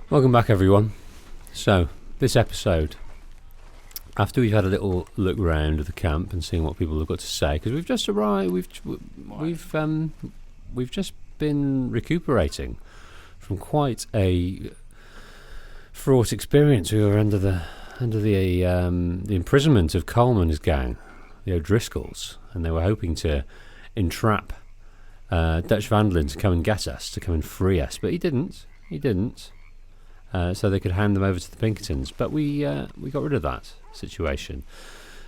Welcome back, everyone. So, this episode, after we've had a little look around the camp and seeing what people have got to say, because we've just arrived, we've just been recuperating from quite a fraught experience. We were under the imprisonment of Coleman and his gang, the O'Driscolls, and they were hoping to entrap Dutch Vandelin to come and get us, to come and free us, but he didn't. So they could hand them over to the Pinkertons, but we got rid of that situation.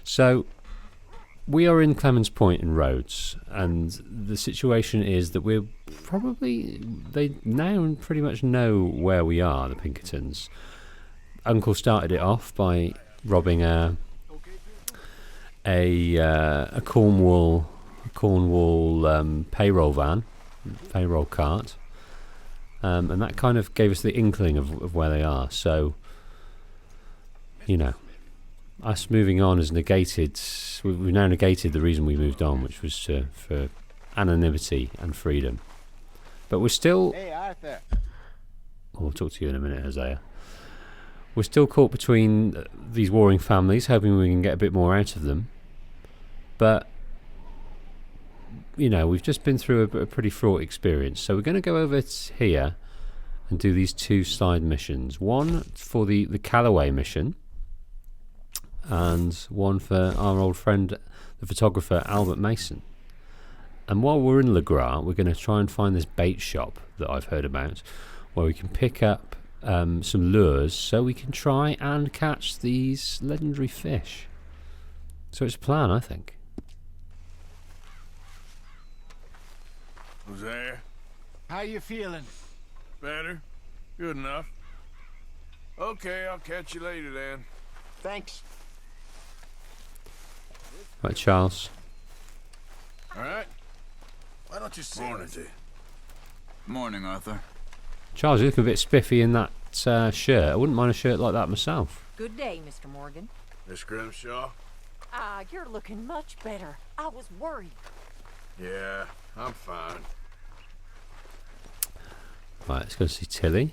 So we are in Clemens Point in Rhodes, and the situation is that they now pretty much know where we are, the Pinkertons. Uncle started it off by robbing a Cornwall payroll cart. And that kind of gave us the inkling of where they are. So, us moving on has negated. We've now negated the reason we moved on, which was for anonymity and freedom. But we're still. Hey, Arthur. I'll talk to you in a minute, Hosea. We're still caught between these warring families, hoping we can get a bit more out of them. But we've just been through a pretty fraught experience. So we're going to go over here and do these two side missions. One for the Callaway mission, and one for our old friend, the photographer, Albert Mason. And while we're in Le Gras, we're going to try and find this bait shop that I've heard about, where we can pick up some lures so we can try and catch these legendary fish. So it's a plan, I think. Who's there? How you feeling? Better? Good enough. Okay, I'll catch you later then. Thanks. Right, Charles. Alright. Why don't you sit? Morning to you. Morning, Arthur. Charles, you're looking a bit spiffy in that shirt. I wouldn't mind a shirt like that myself. Good day, Mr. Morgan. Miss Grimshaw? You're looking much better. I was worried. Yeah, I'm fine. Right, let's go see Tilly.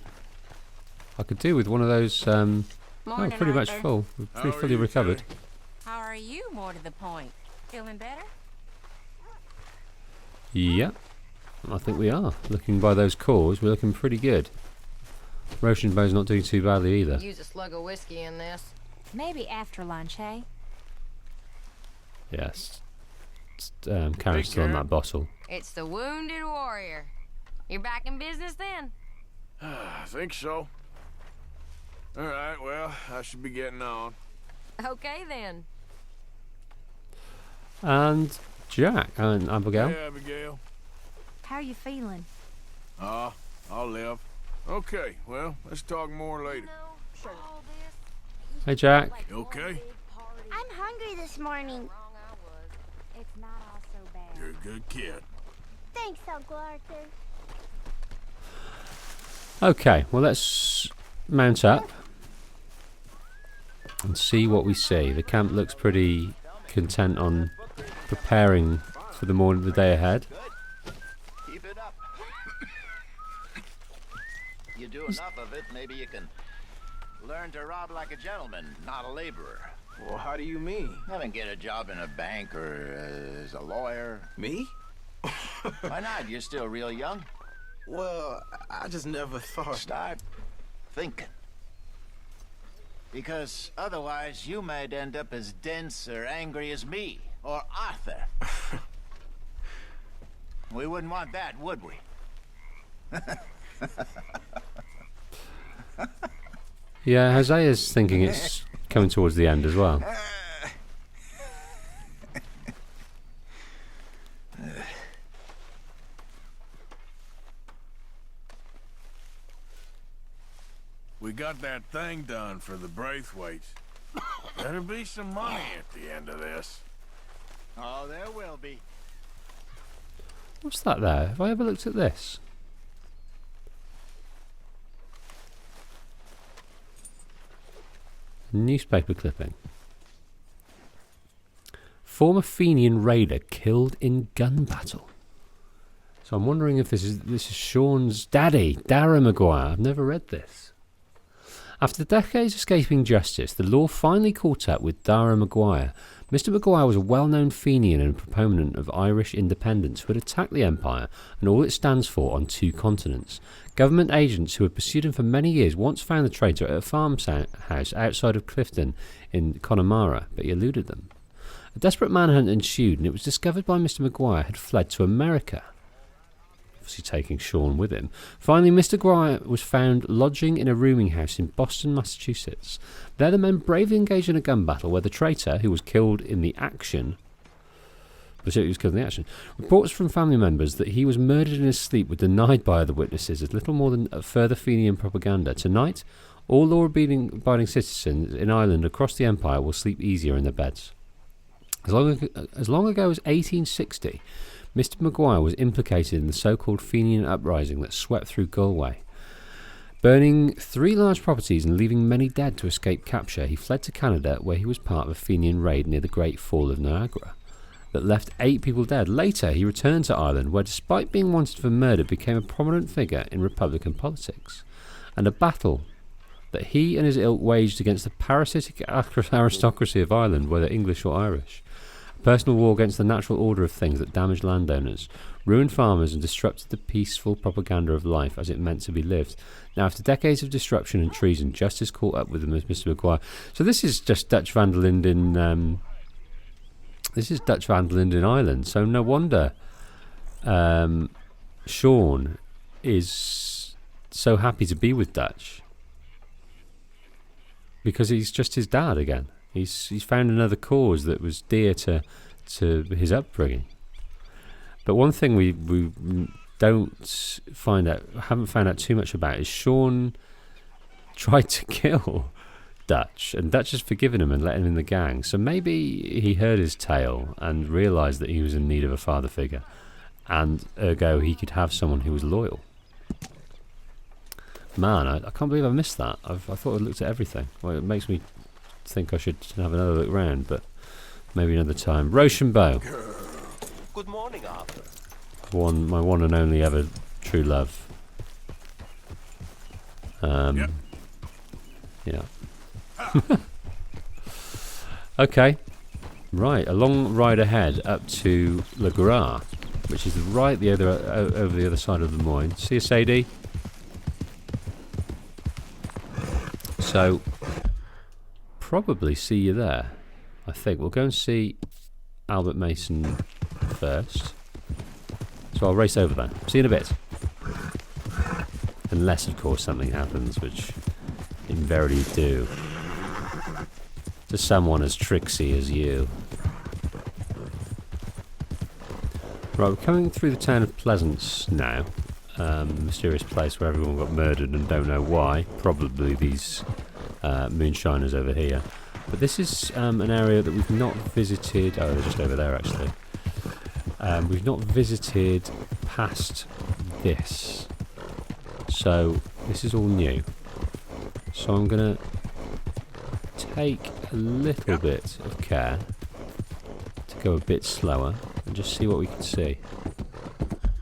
I could do with one of those. Morning, pretty much Arthur. full. We're pretty How are fully you, recovered. Tilly? How are you, more to the point? Feeling better? Yeah, I think we are. Looking by those cores, we're looking pretty good. Rochambeau's not doing too badly either. Use a slug of whiskey in this. Maybe after lunch, hey? Yes. Karen's still on that bottle. It's the wounded warrior. You're back in business then? I think so. Alright, well, I should be getting on. Okay then. And Jack and Abigail. Hey, Abigail. How are you feeling? I'll live. Okay, well, let's talk more later. Hey, Jack. You okay? I'm hungry this morning. Wrong I was. It's not all so bad. You're a good kid. Thanks, Uncle Arthur. Okay, well, let's mount up and see what we see. The camp looks pretty content on preparing for the day ahead. Keep it up. You do enough of it, maybe you can learn to rob like a gentleman, not a laborer. Well, how do you mean? Have and get a job in a bank or as a lawyer. Me? Why not? You're still real young. Well, I just never thought. Start thinking. Because otherwise you might end up as dense or angry as me or Arthur. We wouldn't want that, would we? Yeah, Hosea's thinking it's coming towards the end as well. We got that thing done for the Braithwaites. There'll be some money at the end of this. Oh, there will be. What's that there? Have I ever looked at this? Newspaper clipping. Former Fenian raider killed in gun battle. So I'm wondering if this is Sean's daddy, Dara Maguire. I've never read this. After decades escaping justice, the law finally caught up with Dara Maguire. Mr. Maguire was a well-known Fenian and proponent of Irish independence who had attacked the Empire and all it stands for on 2 continents. Government agents who had pursued him for many years once found the traitor at a farmhouse outside of Clifton in Connemara, but he eluded them. A desperate manhunt ensued, and it was discovered by Mr. Maguire had fled to America, obviously taking Sean with him. Finally, Mr. Maguire was found lodging in a rooming house in Boston, Massachusetts. There the men bravely engaged in a gun battle where the traitor, who was killed in the action, reports from family members that he was murdered in his sleep were denied by other witnesses as little more than further Fenian propaganda. Tonight, all law-abiding citizens in Ireland across the Empire will sleep easier in their beds. As long ago as 1860, Mr. Maguire was implicated in the so-called Fenian uprising that swept through Galway. Burning 3 large properties and leaving many dead to escape capture, he fled to Canada, where he was part of a Fenian raid near the Great Fall of Niagara that left 8 people dead. Later, he returned to Ireland, where despite being wanted for murder, became a prominent figure in Republican politics. And a battle that he and his ilk waged against the parasitic aristocracy of Ireland, whether English or Irish. A personal war against the natural order of things that damaged landowners, ruined farmers and disrupted the peaceful propaganda of life as it meant to be lived. Now, after decades of disruption and treason, justice caught up with them as Mr. Maguire. So this is just Dutch Vanderland in... This is Dutch Vanderland in Ireland, so no wonder Sean is so happy to be with Dutch, because he's just his dad again. He's found another cause that was dear to his upbringing. But one thing we haven't found out too much about is Sean tried to kill Dutch, and Dutch has forgiven him and let him in the gang. So maybe he heard his tale and realised that he was in need of a father figure, and ergo he could have someone who was loyal. Man, I can't believe I missed that. I thought I looked at everything. Well, it makes me think I should have another look round, but maybe another time. Rochambeau. Good morning, Arthur. My one and only ever true love. Yep. Yeah. Okay. Right, a long ride ahead up to Le Gras, which is over the other side of the Moyne. See you, Sadie? So, probably see you there. I think we'll go and see Albert Mason first. So I'll race over there. See you in a bit. Unless, of course, something happens, which invariably do. To someone as tricksy as you. Right, we're coming through the town of Pleasance now. The mysterious place where everyone got murdered and don't know why. Probably these moonshiners over here. But this is an area that we've not visited. Oh, they're just over there, actually. We've not visited past this. So, this is all new. So I'm going to take a little bit of care to go a bit slower and just see what we can see.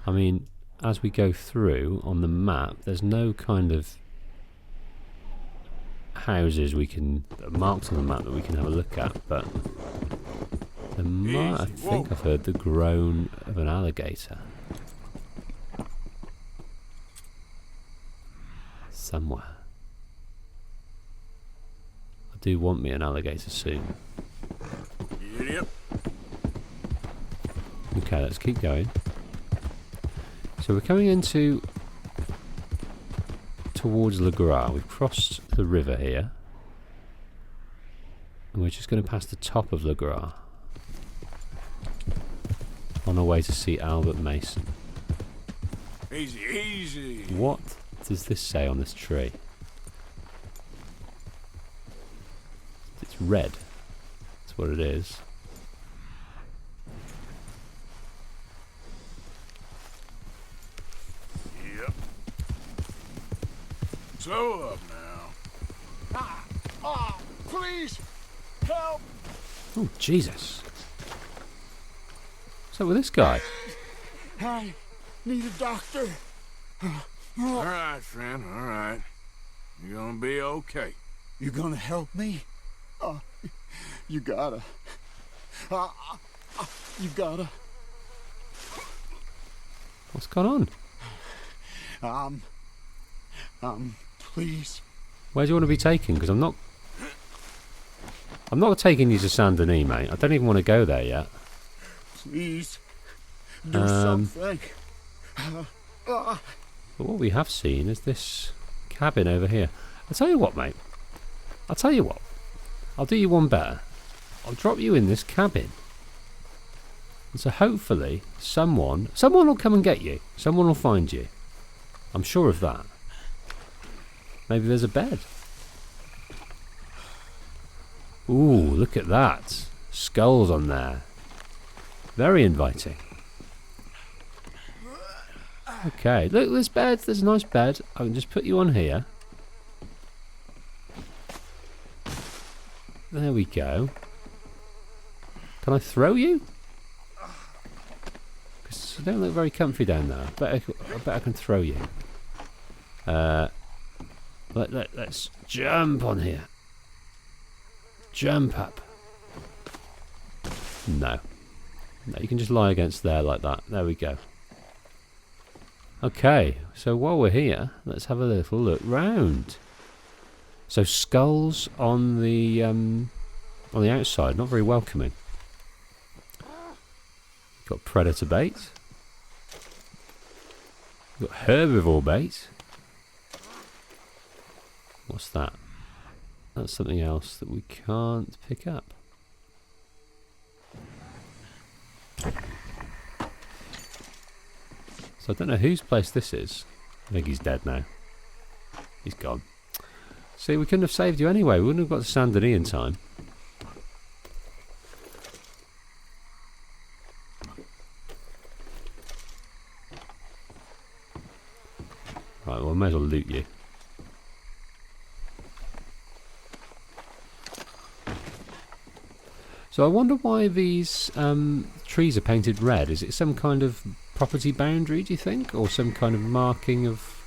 I mean, as we go through on the map, there's no kind of houses we can marked on the map that we can have a look at, but there might, I think I've heard the groan of an alligator somewhere. I do want me an alligator soon. Yep. Okay, let's keep going. So we're coming into towards Le Gras. We've crossed the river here, and we're just going to pass the top of Le Gras on our way to see Albert Mason. Easy, easy. What does this say on this tree? It's red. That's what it is. Yep. So up now. Please, help! Oh, Jesus. What's up with this guy? I need a doctor. All right, friend, all right. You're gonna be okay. You gonna help me? You gotta. You gotta. What's going on? Please. Where do you want to be taken? Because I'm not taking you to Saint Denis, mate. I don't even want to go there yet. Please. Do something. But what we have seen is this cabin over here. I'll tell you what, mate. I'll tell you what. I'll do you one better. I'll drop you in this cabin. And so hopefully someone will come and get you. Someone will find you. I'm sure of that. Maybe there's a bed. Ooh, look at that. Skulls on there. Very inviting. Okay, look, there's bed. There's a nice bed. I can just put you on here. There we go. Can I throw you? Because you don't look very comfy down there. I bet I can throw you. Let's jump on here. Jump up. No. No, you can just lie against there like that. There we go. Okay, so while we're here, let's have a little look round. So skulls on the outside, not very welcoming. Got predator bait. Got herbivore bait. What's that? That's something else that we can't pick up. So I don't know whose place this is. I think he's dead now. He's gone. See, we couldn't have saved you anyway. We wouldn't have got to Saint Denis in time. Right, well, I may as well loot you. So I wonder why these trees are painted red. Is it some kind of property boundary, do you think? Or some kind of marking of...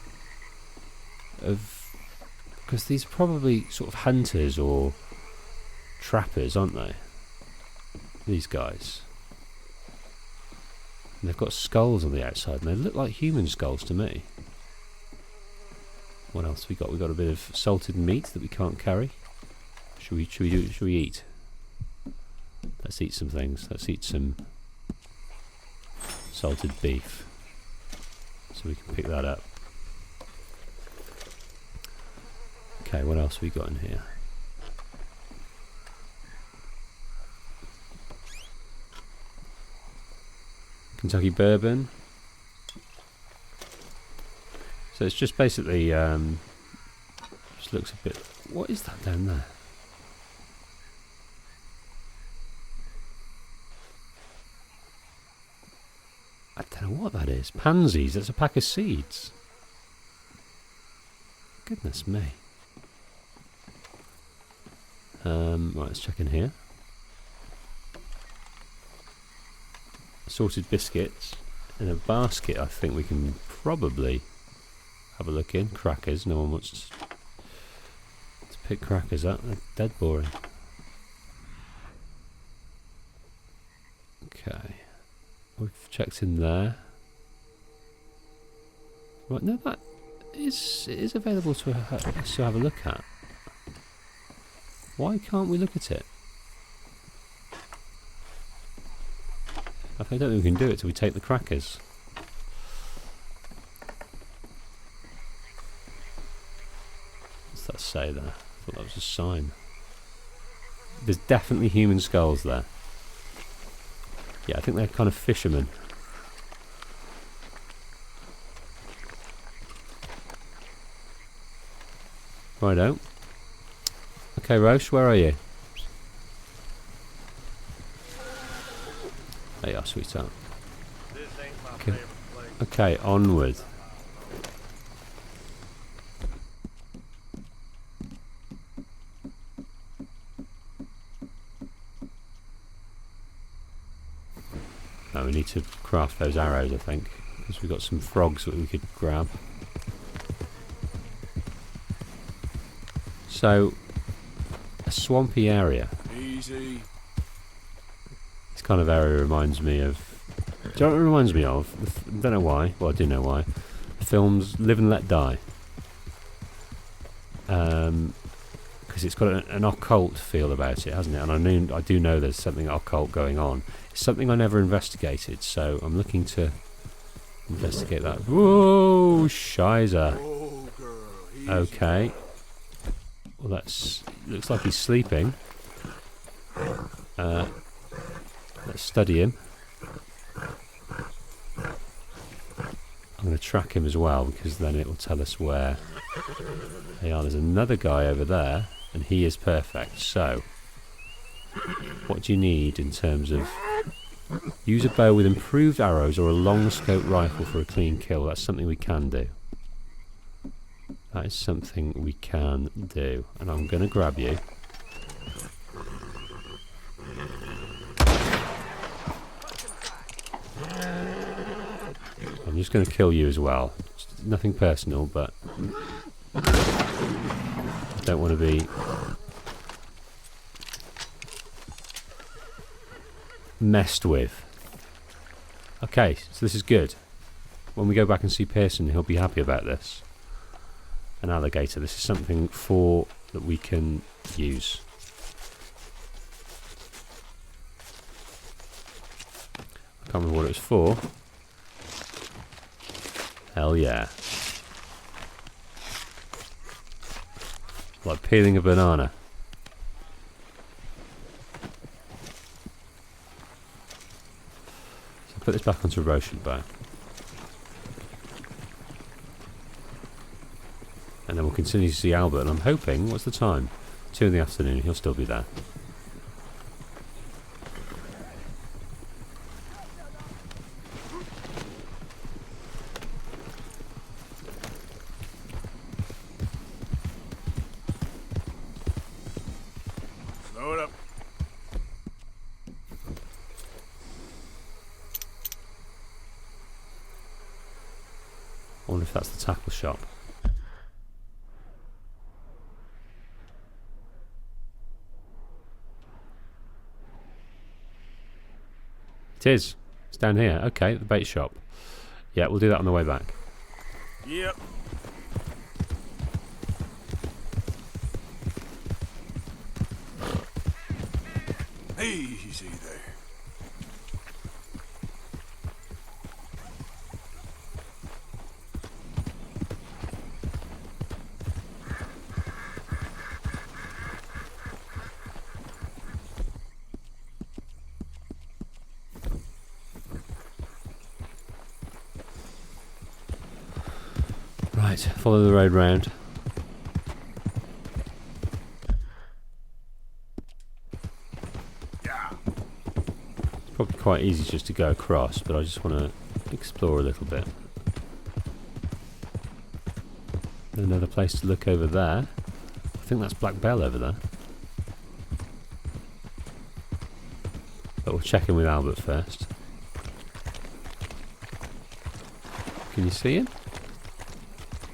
Because these are probably sort of hunters or trappers, aren't they? These guys. And they've got skulls on the outside, and they look like human skulls to me. What else have we got? We've got a bit of salted meat that we can't carry. Should we eat? Let's eat some things. Let's eat some salted beef. So we can pick that up. Okay, what else have we got in here? Kentucky bourbon. So it's just basically just looks a bit... What is that down there? I don't know what that is. Pansies. That's a pack of seeds. Goodness me. Right, let's check in here. Assorted biscuits in a basket. I think we can probably have a look in. Crackers. No one wants to pick crackers up. They're dead boring. Okay. We've checked in there. Right, no, that is available to have a look at. Why can't we look at it? I don't think we can do it till we take the crackers. What's that say there? I thought that was a sign. There's definitely human skulls there. Yeah, I think they're kind of fishermen. Righto. Okay, Roche, where are you? There you are, sweetheart. Okay, okay, onward. We need to craft those arrows, I think, because we've got some frogs that we could grab. So, a swampy area. Easy. This kind of area reminds me of... Do you know what it reminds me of? I don't know why. Well, I do know why. The film's Live and Let Die. Because it's got an occult feel about it, hasn't it? And I do know there's something occult going on. It's something I never investigated, so I'm looking to investigate that. Whoa, shizer. Oh, girl. Easy. Okay. Well, looks like he's sleeping. Let's study him. I'm going to track him as well, because then it will tell us where they are. There's another guy over there, and he is perfect. So, what do you need in terms of... Use a bow with improved arrows or a long scope rifle for a clean kill. That's something we can do. That is something we can do. And I'm going to grab you. I'm just going to kill you as well. Nothing personal, but I don't want to be messed with. Okay, so this is good. When we go back and see Pearson, he'll be happy about this. An alligator. This is something that we can use. I can't remember what it was for. Hell yeah. Like peeling a banana. So put this back onto Roshan bow. And then we'll continue to see Albert, and I'm hoping, what's the time? 2 in the afternoon, he'll still be there. Slow it up. I wonder if that's the tackle shop. It is. It's down here. Okay, the bait shop. Yeah, we'll do that on the way back. Yep. Easy there. Right, follow the road round. It's probably quite easy just to go across, but I just want to explore a little bit. Another place to look over there. I think that's Black Belle over there. But we'll check in with Albert first. Can you see him?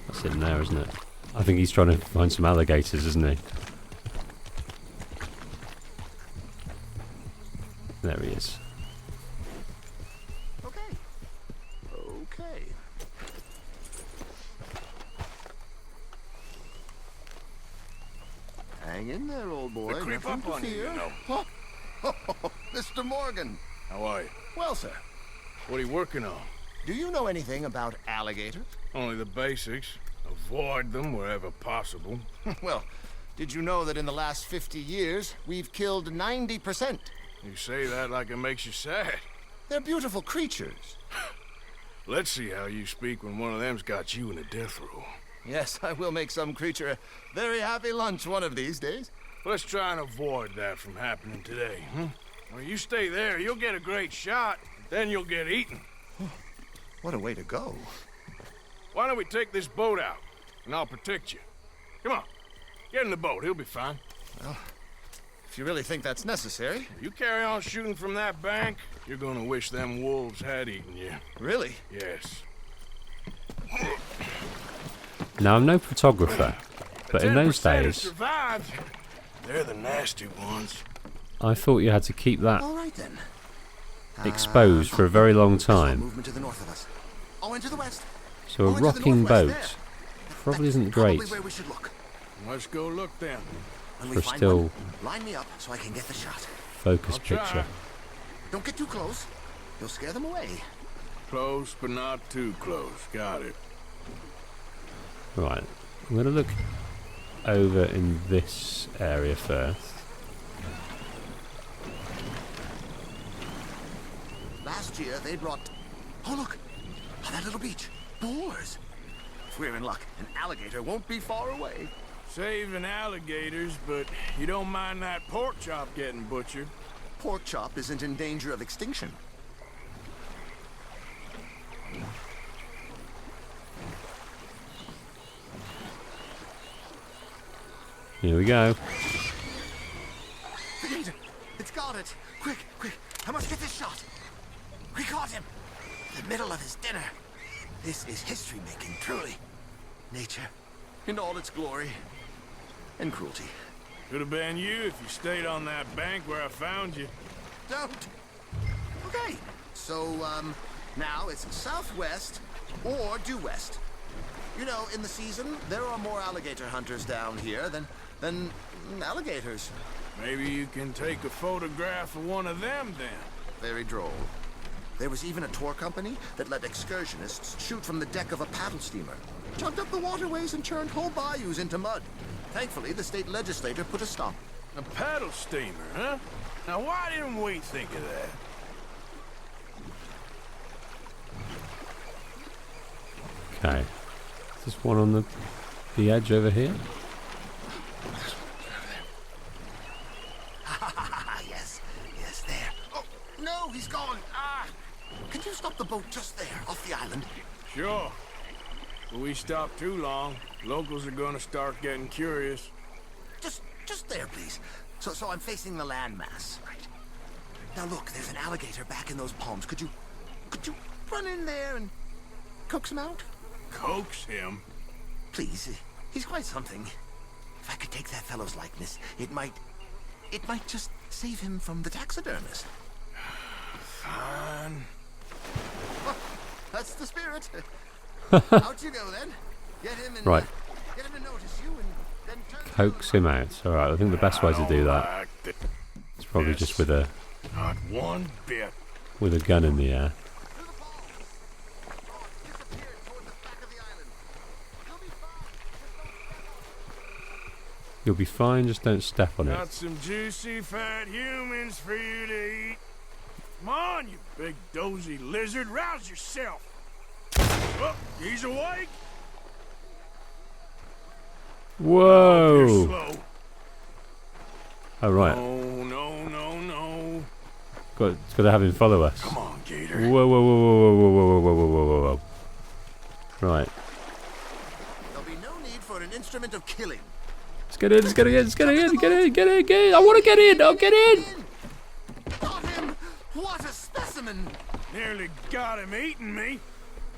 That's in there, isn't it? I think he's trying to find some alligators, isn't he? There he is. Okay. Okay. Hang in there, old boy. They creep Nothing up to on you, fear. you know. Oh, Mr. Morgan. How are you? Well, sir, What are you working on? do you know anything about alligators? Only the basics. Avoid them wherever possible. Well, did you know that in the last 50 years, we've killed 90%? You say that like it makes you sad. They're beautiful creatures. Let's see how you speak when one of them's got you in a death row. Yes, I will make some creature a very happy lunch one of these days. Let's try and avoid that from happening today, huh? When you stay there, you'll get a great shot, then you'll get eaten. What a way to go. Why don't we take this boat out, and I'll protect you. Come on, get in the boat, he'll be fine. Well, if you really think that's necessary. If you carry on shooting from that bank, you're gonna wish them wolves had eaten you. Really? Yes. Now, I'm no photographer, But in those 10% days, survived. They're the nasty ones. I thought you had to keep that All right then. exposed for a very long time. Movement to the north of us. Oh, into the west. So a into the rocking northwest boat there. probably That's isn't great. Probably where we should look. Let's go look then. When we For find still one, line me up so I can get the shot. focus I'll try. picture. Don't get too close. You'll scare them away. Close, but not too close. Got it. Right, I'm going to look over in this area first. Last year they brought... Oh, look! On that little beach. Boars! If we're in luck, an alligator won't be far away. Saving alligators, but you don't mind that pork chop getting butchered. Pork chop isn't in danger of extinction. Here we go. The gator! It's got it! Quick, quick! I must get this shot! We caught him! In the middle of his dinner. This is history-making, truly. Nature, in all its glory and cruelty. Could have been you if you stayed on that bank where I found you. Don't! Okay, so, now it's southwest or due west. You know, in the season, there are more alligator hunters down here than alligators. Maybe you can take a photograph of one of them then. Very droll. There was even a tour company that let excursionists shoot from the deck of a paddle steamer. Chugged up the waterways and churned whole bayous into mud. Thankfully, the state legislature put a stop. A paddle steamer, huh? Now why didn't we think of that? Okay. Is this one on the edge over here? Yes, yes, there. Oh, no, he's gone. Ah! Can you stop the boat just there, off the island? Sure. But we stop too long, locals are gonna start getting curious. Just there, please. So I'm facing the landmass. Right. Now look, there's an alligator back in those palms. Could you run in there and coax him out? Coax him? Please, he's quite something. If I could take that fellow's likeness, it might just save him from the taxidermist. Fine. Oh, that's the spirit. Out you go then. Get him and Right. Get him to notice you and then turn. Coax him out. Alright, I think the best way to do that is probably just with a Not one bit. gun in the air. Through the palms. Oh, it's disappeared toward the back of the island. You'll be fine. Just don't step on it. You'll be fine, just don't step on it. Got some juicy fat humans for you to eat. Come on, you big dozy lizard, rouse yourself. Oh, he's awake. You're Whoa! slow. Oh right, No. got to have him follow us. Come on, Gator. Whoa, whoa, whoa, whoa, whoa, whoa, whoa, whoa, whoa, whoa, whoa. Right, There'll be no need for an instrument of killing. let's get in, let's get in, let's get in, get in. I want to get in, I'll get in. Got him! What a specimen! Nearly got him eating me.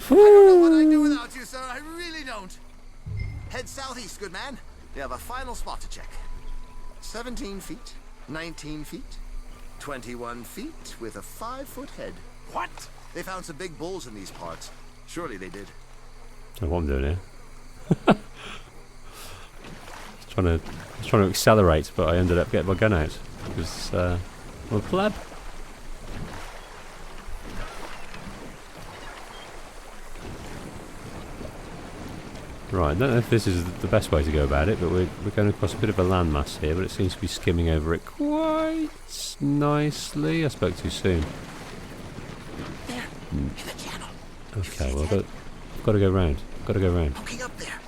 I don't know what I'd do without you, sir. I really don't. Head southeast, good man. You have a final spot to check. 17 feet, 19 feet, 21 feet with a 5-foot head. What? They found some big bulls in these parts. Surely they did. I don't know what I'm doing here. I was trying to accelerate, but I ended up getting my gun out because I'm a pleb. Right, I don't know if this is the best way to go about it, but we're going across a bit of a landmass here, but it seems to be skimming over it quite nicely. I spoke too soon. There, in the channel. Okay, well, I've got to go round. Got to go round. Poking up there.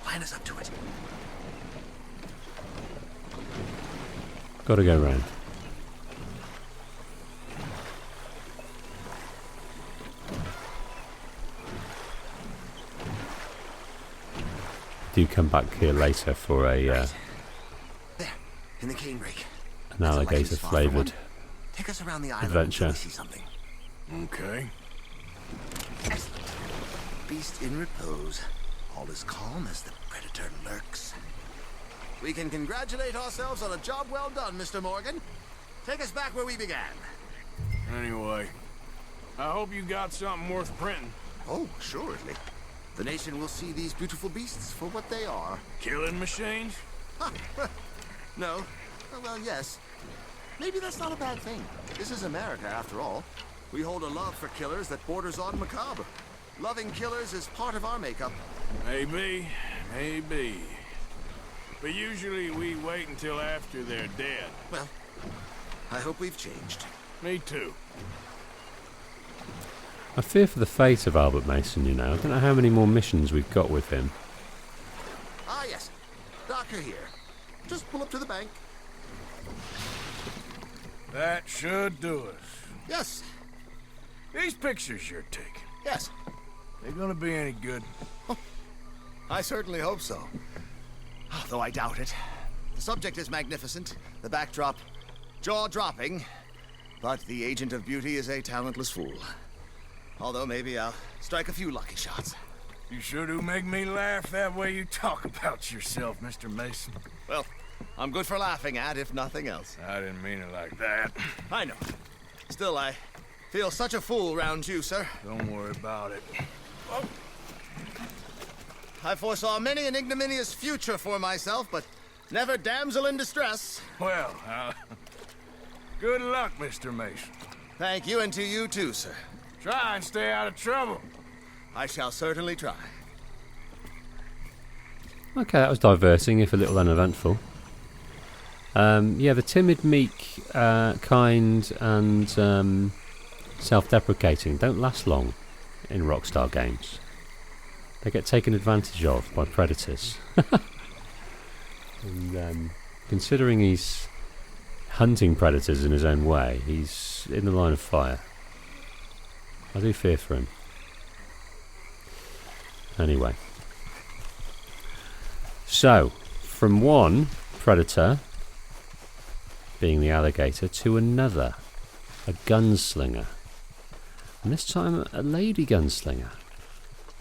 Line us up to it. Got to go round. Do come back here later for a There, in the canebrake. an alligator flavoured Take us around the island adventure. until we see something. Okay. Excellent. Beast in repose. all is calm as the predator lurks. We can congratulate ourselves on a job well done, Mr. Morgan. Take us back where we began. Anyway, I hope you got something worth printing. Oh, assuredly. The nation will see these beautiful beasts for what they are. Killing machines? No. Well, yes. Maybe that's not a bad thing. This is America, after all. We hold a love for killers that borders on macabre. Loving killers is part of our makeup. Maybe. But usually we wait until after they're dead. Well, I hope we've changed. Me too. I fear for the fate of Albert Mason, you know. I don't know how many more missions we've got with him. Ah, yes. Doctor here. Just pull up to the bank. That should do us. Yes. These pictures you're taking, Yes. they gonna be any good? I certainly hope so. Though I doubt it. The subject is magnificent. The backdrop, jaw-dropping. But the agent of beauty is a talentless fool. Although maybe I'll strike a few lucky shots. You sure do make me laugh that way you talk about yourself, Mr. Mason. Well, I'm good for laughing at, if nothing else. I didn't mean it like that. I know. Still, I feel such a fool round you, sir. Don't worry about it. I foresaw many an ignominious future for myself, but never damsel in distress. Well, good luck, Mr. Mason. Thank you, and to you too, sir. Try and stay out of trouble. I shall certainly try. Okay, that was diverting, if a little uneventful. Yeah, the timid, meek, kind, and self-deprecating don't last long in Rockstar games. They get taken advantage of by predators. And considering he's hunting predators in his own way, he's in the line of fire. I do fear for him. Anyway. So, from one predator, being the alligator, to another, a gunslinger. And this time a lady gunslinger,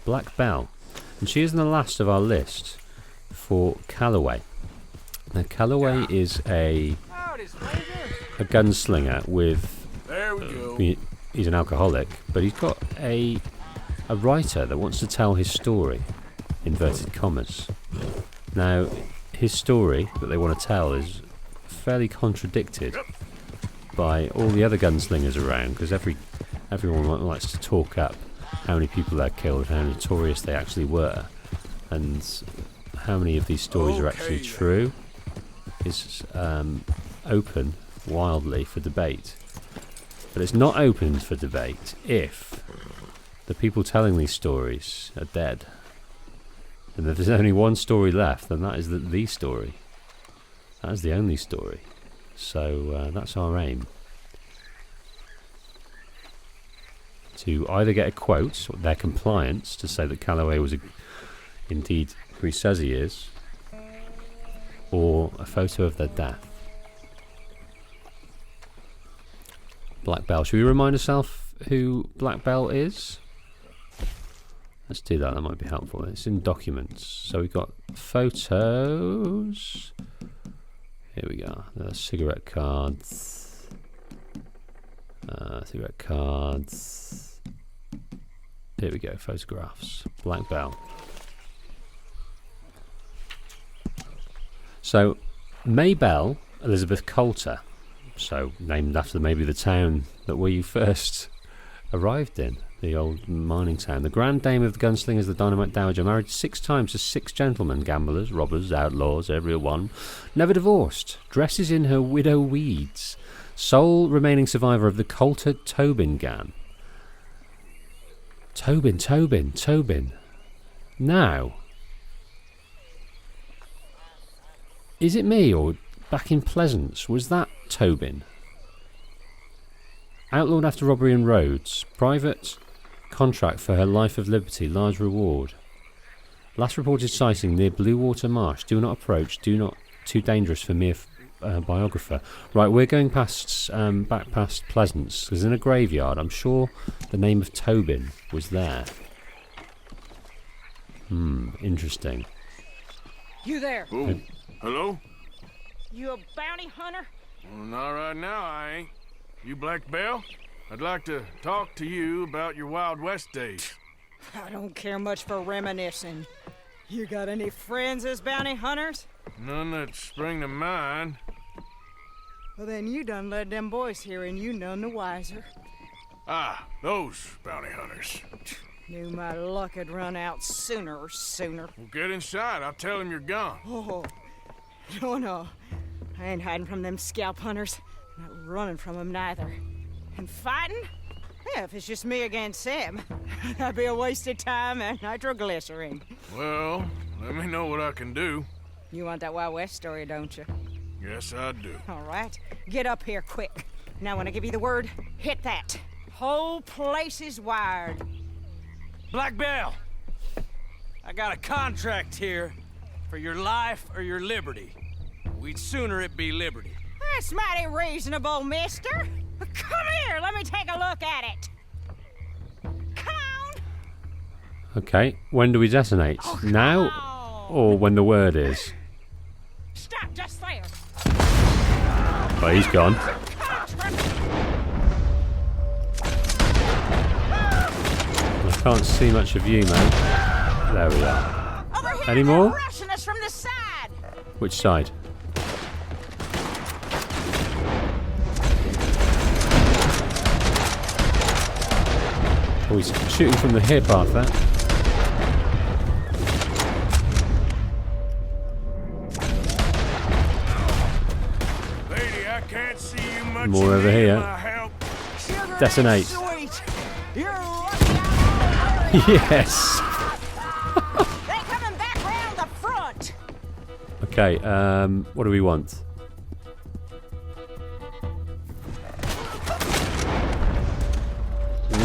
Black Belle. And she is in the last of our list for Calloway. Now Calloway is a gunslinger with... There we go. He's an alcoholic, but he's got a writer that wants to tell his story, inverted commas. Now, his story that they want to tell is fairly contradicted by all the other gunslingers around, because everyone likes to talk up how many people they're killed, how notorious they actually were, and how many of these stories are actually true is open wildly for debate. But it's not open for debate if the people telling these stories are dead. And if there's only one story left, then that is the story. That is the only story. So that's our aim. To either get a quote, or their compliance, to say that Calloway was indeed who he says he is, or a photo of their death. Black Belle. Should we remind ourselves who Black Belle is? Let's do that. That might be helpful. It's in documents. So we've got photos. Here we go. The cigarette cards. Cigarette cards. Here we go. Photographs. Black Belle. So, Maybelle Elizabeth Coulter. So, named after maybe the town that we first arrived in, the old mining town. The Grand Dame of the Gunslingers, the Dynamite Dowager, married 6 times to 6 gentlemen, gamblers, robbers, outlaws, every one. Never divorced. Dresses in her widow weeds. Sole remaining survivor of the Coulter Tobin gang. Tobin. Now, is it me, or back in Pleasance, was that Tobin? Outlawed after robbery in Rhodes. Private contract for her life of liberty. Large reward. Last reported sighting near Blue Water Marsh. Do not approach. Do not. Too dangerous for mere biographer. Right, we're going past back past Pleasance. There's in a graveyard. I'm sure the name of Tobin was there. Interesting. You there? Oh, hello? You a bounty hunter? Well, not right now, I ain't. You Black Belle? I'd like to talk to you about your Wild West days. I don't care much for reminiscing. You got any friends as bounty hunters? None that spring to mind. Well, then you done led them boys here and you none the wiser. Ah, those bounty hunters. Knew my luck had run out sooner or sooner. Well, get inside. I'll tell them you're gone. Oh, no. I ain't hiding from them scalp hunters. Not running from them neither. And fighting? Yeah, if it's just me against them, that'd be a waste of time and nitroglycerin. Well, let me know what I can do. You want that Wild West story, don't you? Yes, I do. All right. Get up here quick. Now, when I give you the word, hit that. Whole place is wired. Black Belle, I got a contract here for your life or your liberty. We'd sooner it be liberty. That's mighty reasonable, mister. Come here, let me take a look at it. Come on. Okay, when do we detonate? Now? Or when the word is? Stop just there. Oh, he's gone. I can't see much of you, mate. There we are. Over here, Any more? they're rushing us from the side. Which side? Oh, he's shooting from the hip, Arthur. Lady, I can't see you much. More over here. Sugar Detonate. Sweet. You're lucky I'm already. Yes! They're coming back round the front. Okay, what do we want?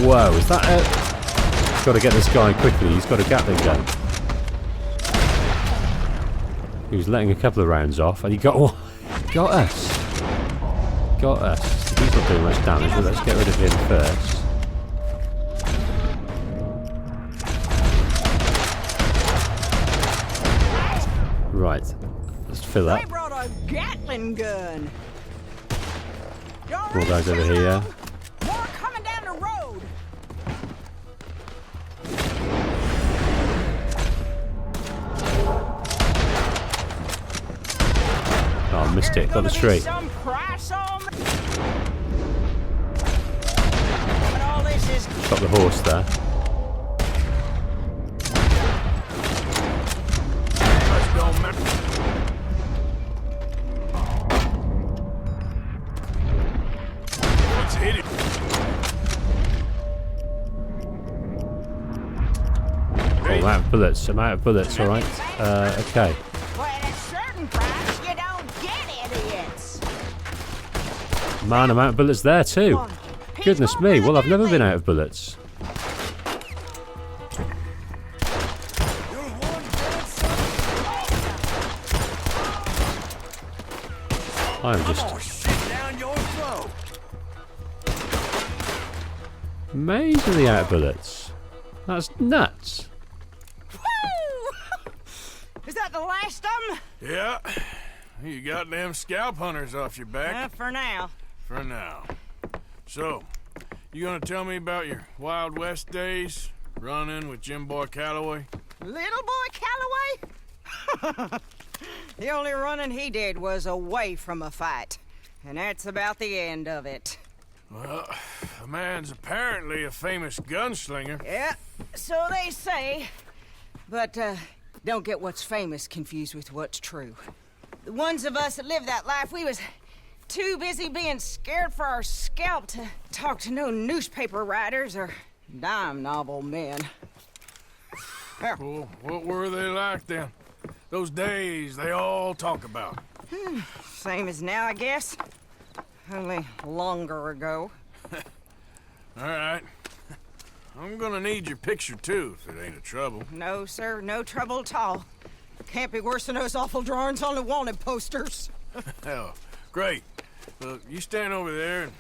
Whoa, is that it? Got to get this guy quickly. He's got a Gatling gun. He was letting a couple of rounds off, and he got us. Got us. He's not doing much damage, but let's get rid of him first. Right, let's fill up. They brought a Gatling gun. More guys over here. More coming down the road. Oh, missed it. Got the tree. Some price on me. But all this is Got the horse there. Don't matter. Let's hit it. Oh, I'm out of bullets. I'm out of bullets, alright. Okay. well, at a certain price, you don't get idiots. Man, I'm out of bullets there too. Goodness me. Well, I've never been out of bullets. I'm just Down your throat. amazingly out of bullets. That's nuts. Woo! Is that the last of them? Yeah. You got them scalp hunters off your back. For now. For now. So, you gonna tell me about your Wild West days? Running with Jim Boy Calloway? Little boy Calloway? The only running he did was away from a fight. And that's about the end of it. Well, the man's apparently a famous gunslinger. Yeah, so they say. But, don't get what's famous confused with what's true. The ones of us that lived that life, we was too busy being scared for our scalp to talk to no newspaper writers or dime novel men. Well, what were they like then? Those days they all talk about. Same as now, I guess. Only longer ago. All right. I'm gonna need your picture, too, if it ain't a trouble. No, sir, no trouble at all. Can't be worse than those awful drawings on the wanted posters. Hell, great. Look, you stand over there and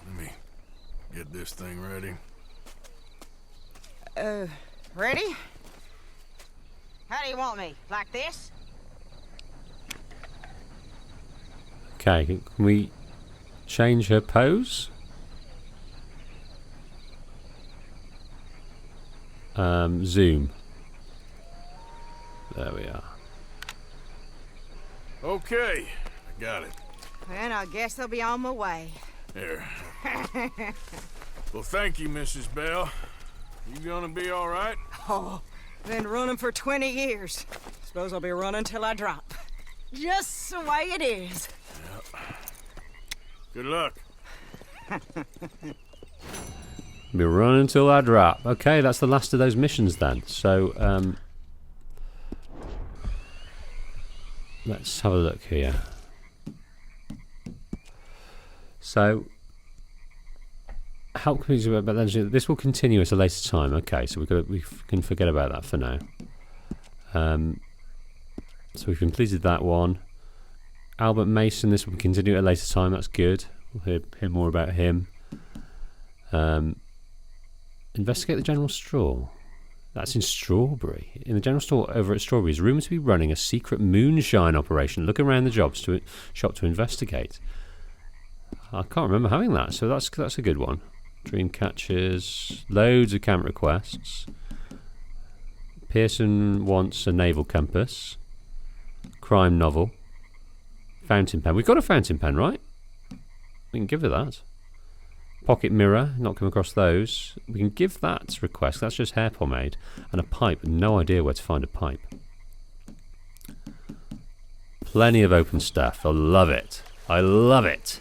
let me get this thing ready. Ready? How do you want me? Like this? Okay, can we change her pose? Zoom. There we are. Okay, I got it. Well, I guess I'll be on my way. Here. Well, thank you, Mrs. Belle. You gonna be all right? Oh, been running for 20 years. Suppose I'll be running till I drop. Just the way it is. Yep. Good luck. Be running until I drop. Okay, that's the last of those missions then. So, let's have a look here. So, help communities about legend. This will continue at a later time. Okay, so we can forget about that for now. So we've completed that one. Albert Mason. This will continue at a later time. That's good. We'll hear more about him. Investigate the general store. That's in Strawberry. In the general store over at Strawberry is rumoured to be running a secret moonshine operation. Look around the shop to investigate. I can't remember having that, so that's a good one. Dream catchers, loads of camp requests. Pearson wants a naval compass. Crime novel. Fountain pen. We've got a fountain pen, right? We can give her that. Pocket mirror, not come across those. We can give that request. That's just hair pomade. And a pipe. No idea where to find a pipe. Plenty of open stuff. I love it. I love it.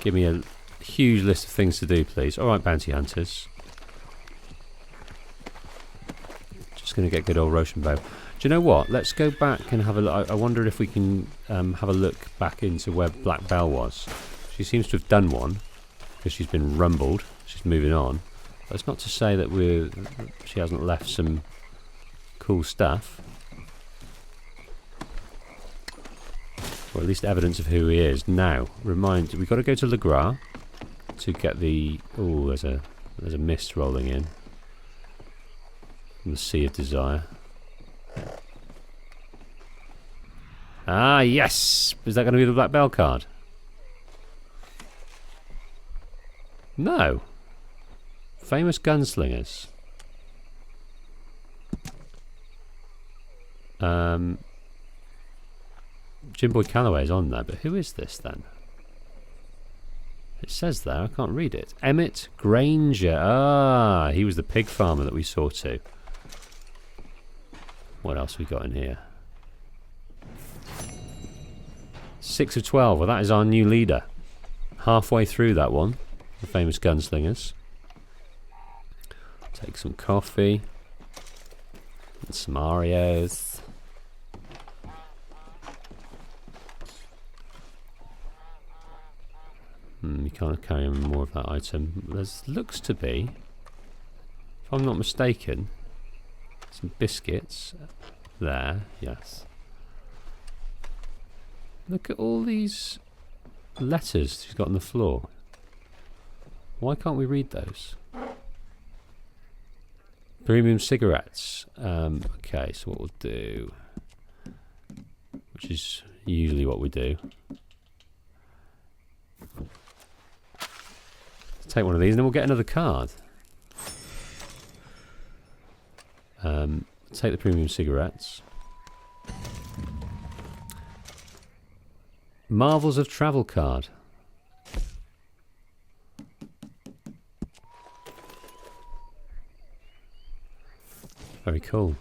Give me a huge list of things to do, please. Alright, bounty hunters. Just going to get good old Rochambeau. Do you know what? Let's go back and have a look. I wonder if we can have a look back into where Black Belle was. She seems to have done one because she's been rumbled. She's moving on. But it's not to say that she hasn't left some cool stuff. Or at least evidence of who he is. Now, we've got to go to Le Gras to get the... Oh, there's a mist rolling in. From the Sea of Desire. Ah, yes! Is that going to be the Black Belle card? No. Famous gunslingers. Jim Boyd Calloway is on there, but who is this then? It says there, I can't read it. Emmett Granger. Ah, he was the pig farmer that we saw too. What else we got in here? 6 of 12. Well, that is our new leader. Halfway through that one. The famous gunslingers. Take some coffee. And some Oreos. You can't carry more of that item. There looks to be, if I'm not mistaken, some biscuits there. Yes. Look at all these letters she's got on the floor. Why can't we read those? Premium cigarettes. Okay, so what we'll do, which is usually what we do. Take one of these and then we'll get another card. Take the premium cigarettes. Marvels of Travel card. Very cool.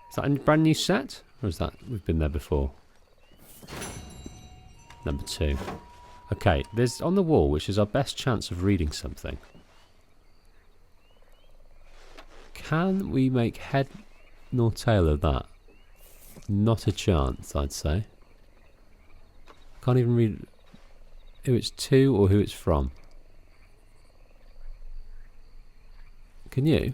Is that a brand new set? Or is that we've been there before? Number 2. Okay, there's on the wall, which is our best chance of reading something. Can we make head nor tail of that? Not a chance, I'd say. Can't even read who it's to or who it's from. Can you?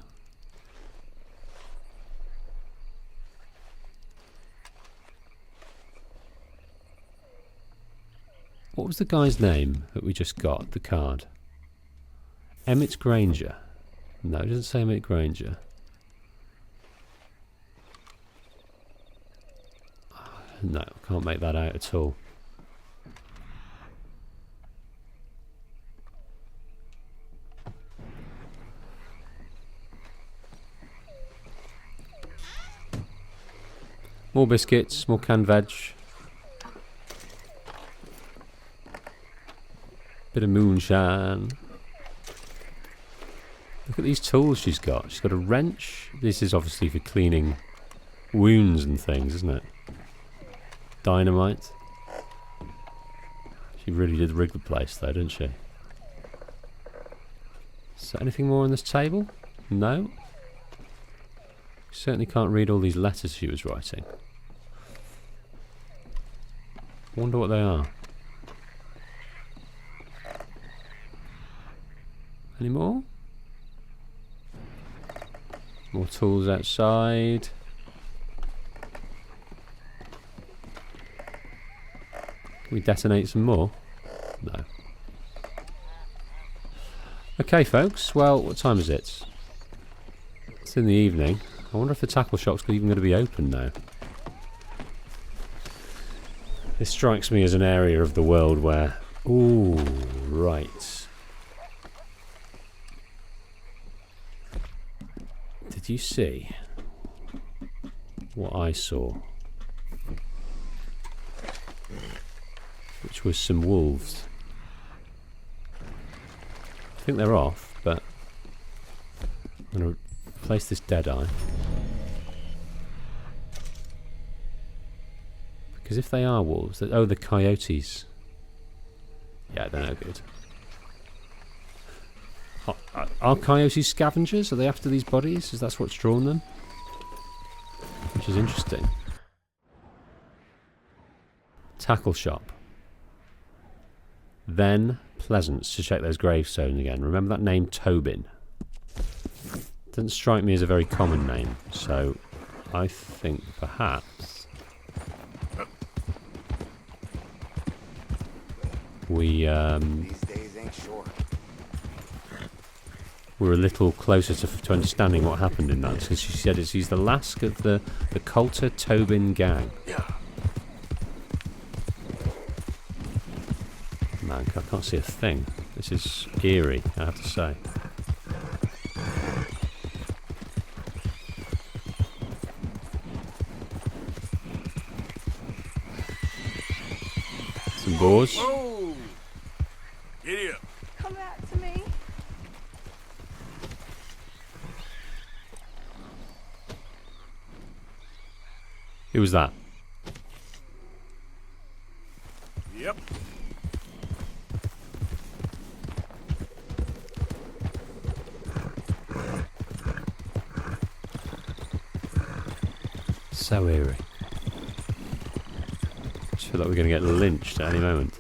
What was the guy's name that we just got, the card? Emmett Granger. No, it doesn't say I'm at Granger. No, I can't make that out at all. More biscuits, more canned veg. Bit of moonshine. Look at these tools she's got. She's got a wrench. This is obviously for cleaning wounds and things, isn't it? Dynamite. She really did rig the place though, didn't she? So anything more on this table? No. Certainly can't read all these letters she was writing. Wonder what they are. Any more? More tools outside. Can we detonate some more? No. Okay, folks. Well, what time is it? It's in the evening. I wonder if the tackle shop's even going to be open now. This strikes me as an area of the world where... Ooh, right. Did you see what I saw? Which was some wolves. I think they're off, but I'm going to replace this deadeye. Because if they are wolves... Oh, the coyotes. Yeah, they're no good. Are coyotes scavengers? Are they after these bodies? Is that what's drawn them? Which is interesting. Tackle shop. Then Pleasance to check those gravestones again. Remember that name, Tobin? Doesn't strike me as a very common name, so I think perhaps we These days ain't short. we're a little closer to understanding what happened in that, because she said he's the last of the Coulter Tobin gang. Man, I can't see a thing. This is eerie, I have to say. Some boars. Whoa! Giddy up. Come back to me. Who was that? Yep. So eerie. I just feel like we're going to get lynched at any moment.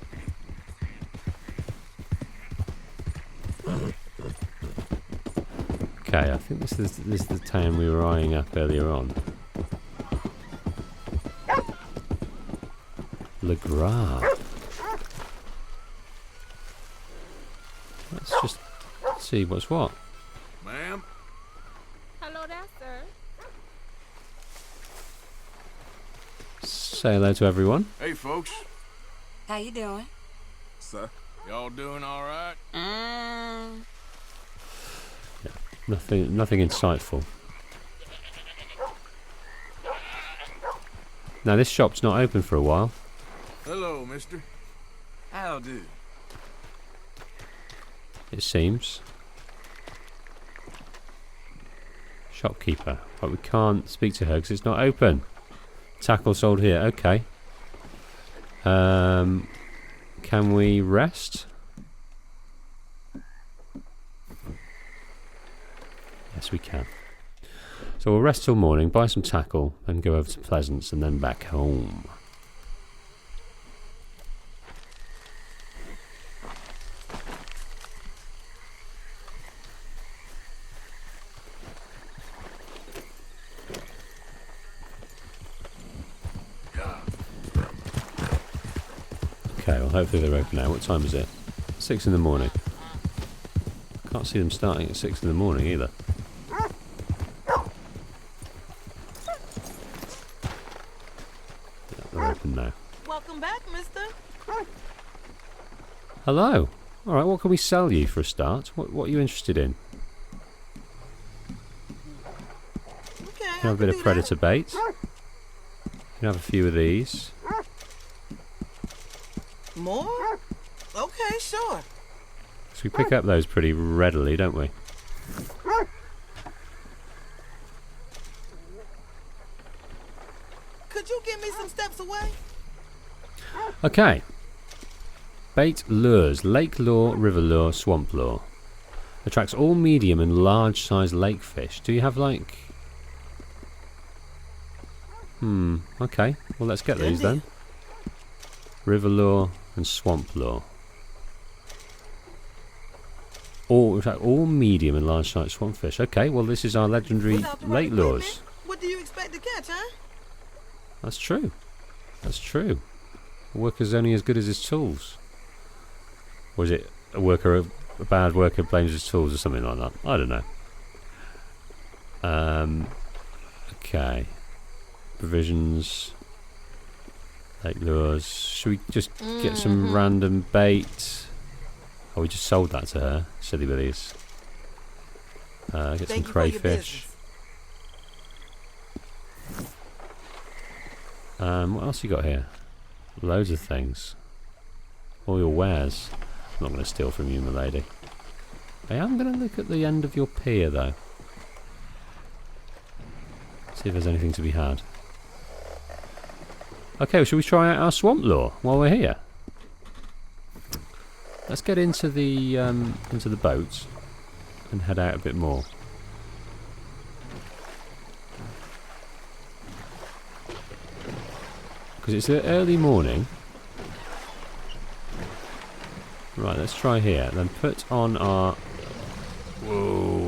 Okay, I think this is the town we were eyeing up earlier on. Le Gras. Let's just see what's what. Ma'am? Hello there, sir. Say hello to everyone. Hey, folks. How you doing? Sir? Y'all doing all right? Nothing insightful. Now this shop's not open for a while. Hello, mister. How do? It seems. Shopkeeper. But we can't speak to her because it's not open. Tackle sold here. Okay. Can we rest? Yes, we can. So we'll rest till morning, buy some tackle, and go over to Pleasance, and then back home. Okay, well hopefully they're open now. What time is it? 6 in the morning. Can't see them starting at 6 in the morning either. Yeah, they're open now. Welcome back, mister. Hello. Alright, what can we sell you for a start? What are you interested in? Okay, You can have a bit of predator bait. You can have a few of these. More? Okay, sure. So we pick up those pretty readily, don't we? Could you give me some steps away? Okay. Bait lures. Lake lure, river lure, swamp lure. Attracts all medium and large sized lake fish. Do you have like... okay. Well, let's get these then. River lure and swamp lure. All medium and large sized swamp fish. Okay, well this is our legendary lake lures. What do you expect to catch, huh? That's true. That's true. A worker's only as good as his tools. Or is it a bad worker blames his tools or something like that? I don't know. Okay. Provisions. Lake lures. Should we just get some random bait? Oh, we just sold that to her. Silly billies. Get some crayfish. What else you got here? Loads of things. All your wares. I'm not going to steal from you, my lady. I am going to look at the end of your pier, though. See if there's anything to be had. Okay, well, shall we try out our swamp lure while we're here? Let's get into the boat and head out a bit more. Because it's early morning. Right, let's try here. Then put on our... Whoa.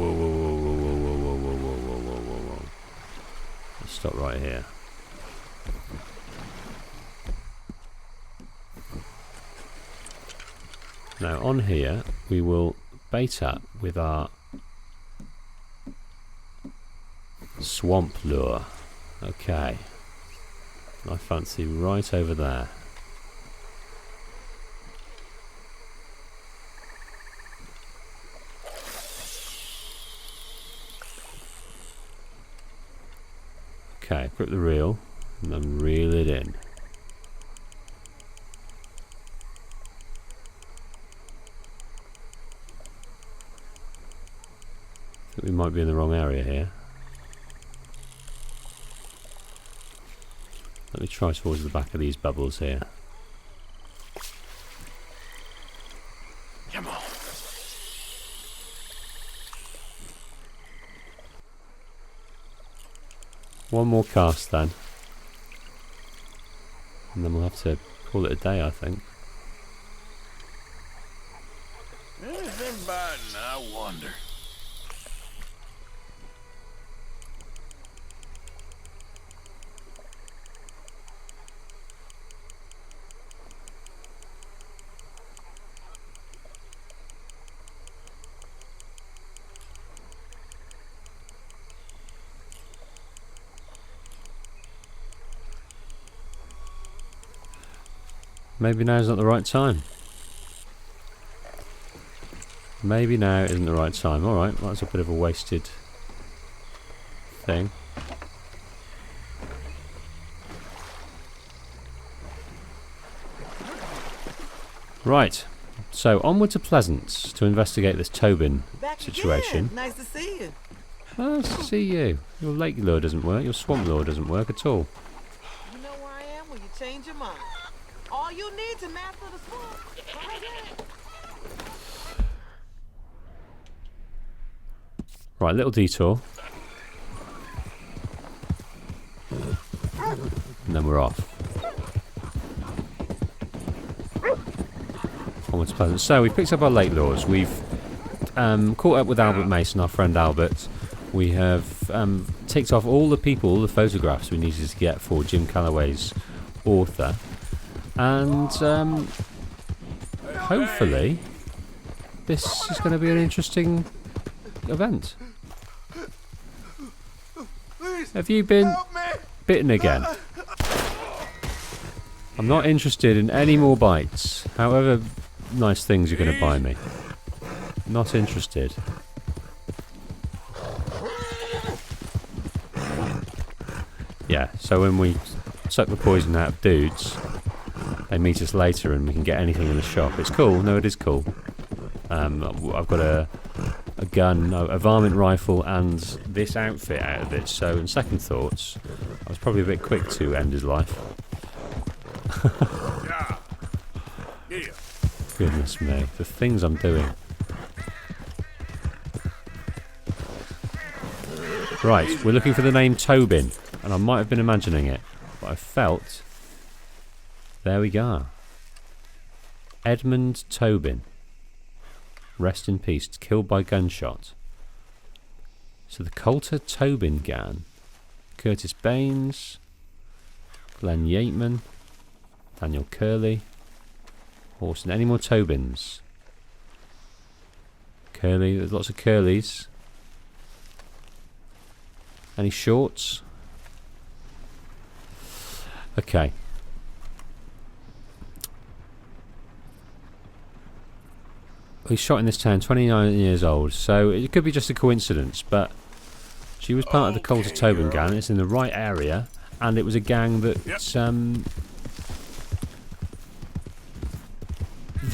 Let's stop right here. Now on here we will bait up with our swamp lure. Okay. I fancy right over there. Okay, grip the reel and then reel it in. I think we might be in the wrong area here. Let me try towards the back of these bubbles here. Come on. One more cast then. And then we'll have to call it a day, I think. Anything biting, I wonder. Maybe now's not the right time. Maybe now isn't the right time. Alright, well, that's a bit of a wasted thing. Right, so onward to Pleasance to investigate this Tobin situation. Again. Nice to see you. Nice to see you. Your lake lure doesn't work, your swamp lure doesn't work at all. You know where I am when you change your mind. All you need to master the swamp. Right, little detour. And then we're off. Onwards to Pleasance. So we picked up our lake lures. We've caught up with Albert Mason, our friend Albert. We have ticked off all the people, all the photographs we needed to get for Jim Calloway's author. And hopefully this is going to be an interesting event. Have you been bitten again? I'm not interested in any more bites. However nice things you're going to buy me. Not interested. Yeah, so when we suck the poison out of dudes, they meet us later and we can get anything in the shop. It's cool. No, it is cool. I've got a gun, a varmint rifle, and this outfit out of it. So, in second thoughts, I was probably a bit quick to end his life. Goodness me, the things I'm doing. Right, we're looking for the name Tobin, and I might have been imagining it, but I felt... There we go. Edmund Tobin. Rest in peace, killed by gunshot. So the Coulter Tobin gang. Curtis Baines, Glenn Yateman, Daniel Curley, Orson. Any more Tobins? Curley, there's lots of Curleys. Any shorts? Okay. He's shot in this town, 29 years old, so it could be just a coincidence, but she was part of the Coulter Tobin gang. It's in the right area, and it was a gang that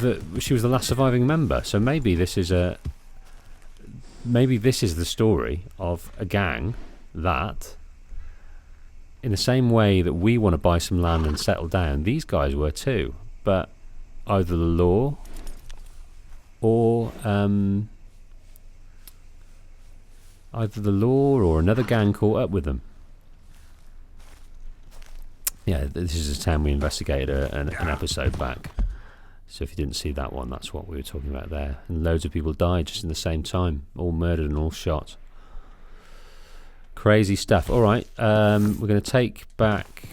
that she was the last surviving member. So maybe this is the story of a gang that, in the same way that we want to buy some land and settle down, these guys were too, but either the law or another gang caught up with them. Yeah, this is a town we investigated an episode back. So if you didn't see that one, that's what we were talking about there. And loads of people died just in the same time, all murdered and all shot. Crazy stuff. All right, we're going to take back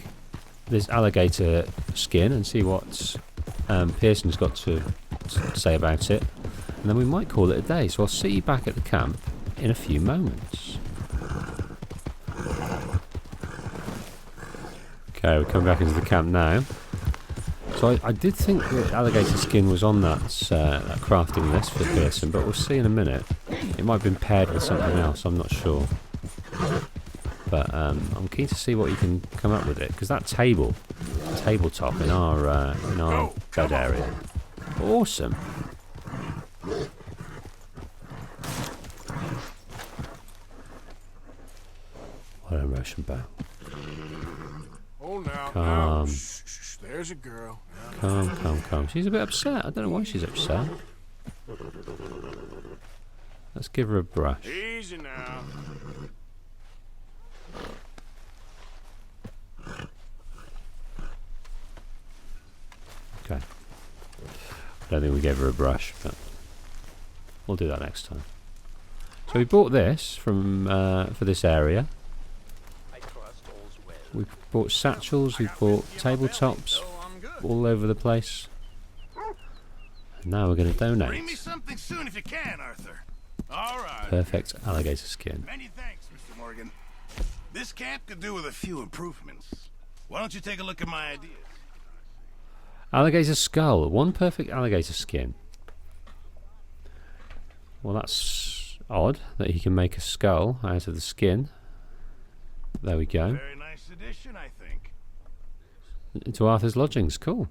this alligator skin and see what Pearson's got to say about it, and then we might call it a day. So I'll see you back at the camp in a few moments. Okay, we're coming back into the camp now. So I did think that alligator skin was on that crafting list for Pearson, but we'll see in a minute. It might have been paired with something else, I'm not sure. But I'm keen to see what you can come up with it, because that tabletop in our bed area, awesome. What a Russian bow. Hold now. Calm. Shh, there's a girl. Calm. She's a bit upset. I don't know why she's upset. Let's give her a brush. Easy now. Okay. I don't think we gave her a brush, but we'll do that next time. So we bought this from for this area. We bought satchels, we bought tabletops all over the place. And now we're going to donate. Bring me something soon if you can, Arthur. All right. Perfect alligator skin. Many thanks, Mr. Morgan. This camp could do with a few improvements. Why don't you take a look at my ideas? Alligator skull. One perfect alligator skin. Well, that's odd that he can make a skull out of the skin. There we go. Very nice addition, I think. Into Arthur's lodgings. Cool.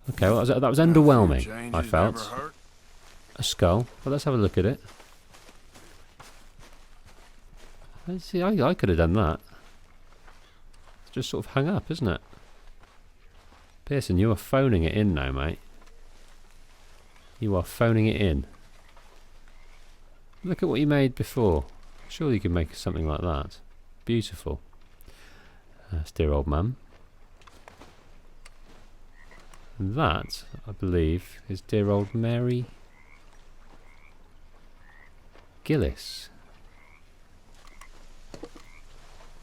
Okay, well, that was underwhelming, I felt. A skull. Well, let's have a look at it. Let's see, I could have done that. It's just sort of hung up, isn't it? Pearson, you are phoning it in now, mate. You are phoning it in. Look at what you made before. Surely you could make something like that. Beautiful. That's dear old mum. And that, I believe, is dear old Mary Gillis.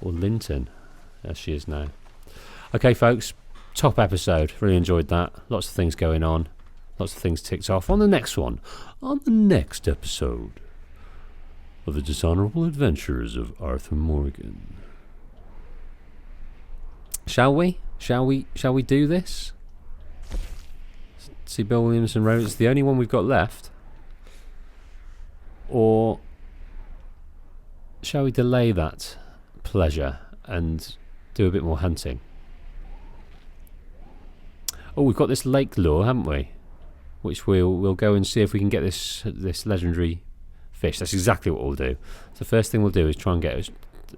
Or Linton, as she is now. Okay, folks, top episode. Really enjoyed that. Lots of things going on. Lots of things ticked off on the next one. On the next episode of the Dishonorable Adventures of Arthur Morgan. Shall we? Shall we do this? See Bill Williamson Road. It's the only one we've got left. Or shall we delay that pleasure and do a bit more hunting? Oh, we've got this lake lure, haven't we? Which we'll go and see if we can get this legendary fish. That's exactly what we'll do. So the first thing we'll do is try and get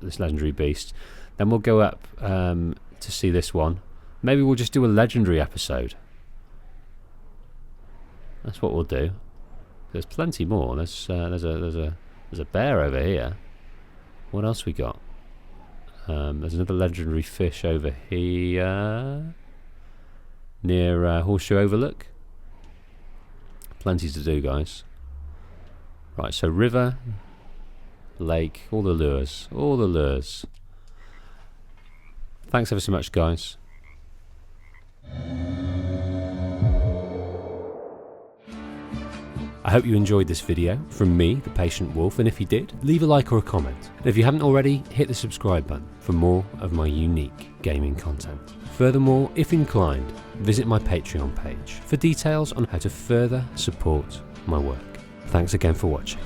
this legendary beast. Then we'll go up to see this one. Maybe we'll just do a legendary episode. That's what we'll do. There's plenty more. There's a bear over here. What else we got? There's another legendary fish over here near Horseshoe Overlook. Plenty to do, guys. Right, so river, lake, all the lures, all the lures. Thanks ever so much, guys. I hope you enjoyed this video from me, the Patient Wolf, and if you did, leave a like or a comment. And if you haven't already, hit the subscribe button for more of my unique gaming content. Furthermore, if inclined, visit my Patreon page for details on how to further support my work. Thanks again for watching.